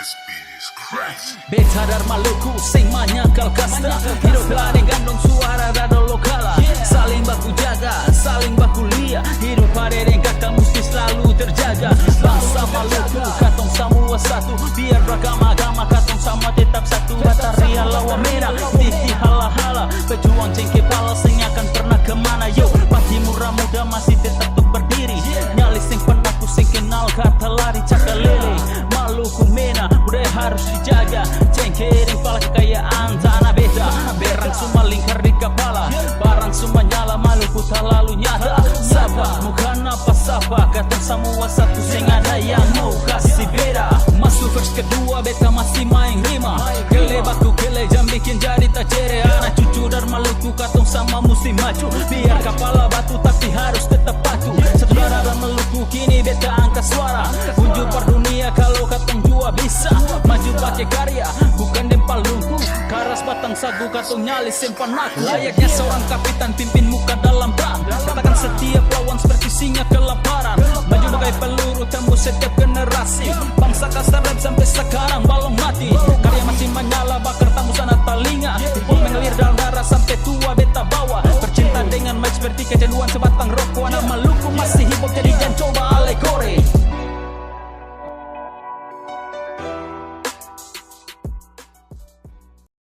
This beat is crazy. Beta dari Maluku, sing manyakal kasta. Hidup telah digandung suara rado lokala. Saling baku jaga, saling baku lia. Hidup pada yang kata mesti selalu terjaga. Bangsa Maluku, katong semua satu. Biar beragama-agama, katong sama tetap satu. Bataria lawa merah, titi hala-hala. Pejuang cengkeh pala, sing akan pernah kemana. Yo, pati murah muda masih tetap berdiri. Nyali sing penakut, sing kenal kata lari cakal lele. Maluku mena, udah harus dijaga. Cengkering pala kekayaan tanah beda. Berang semua lingkar di kepala. Barang semua nyala, Maluku tak lalu nyata. Sapa, bukan apa sapa. Kata semua satu, sing ada yang mau kasih beda. Masuk verse kedua, beta masih main rima. Kele baku kele jam bikin jadi tak cere. Anak cucu dari Maluku, katong sama mesti maju. Biar kepala batu tapi harus tetap patuh. Saudara dari Maluku kini beta angkat suara. Unjuk per dunia kalau katong jua bisa. Maju pakai karya, bukan dempal lungku. Karas batang sagu katong nyali simpan aku. Layaknya seorang kapitan pimpin muka dalam perang. Katakan setiap lawan seperti singa kelaparan. Maju bagai peluru tembus setiap generasi. Bangsa kasar rap sampai sekarang balong mati. Karya masih menyala bakar tamu sana telinga. Hip-hop mengalir dalam darah sampai tua beta bawa. Bercinta dengan mic seperti kecanduan sebatang rokok anak Maluku.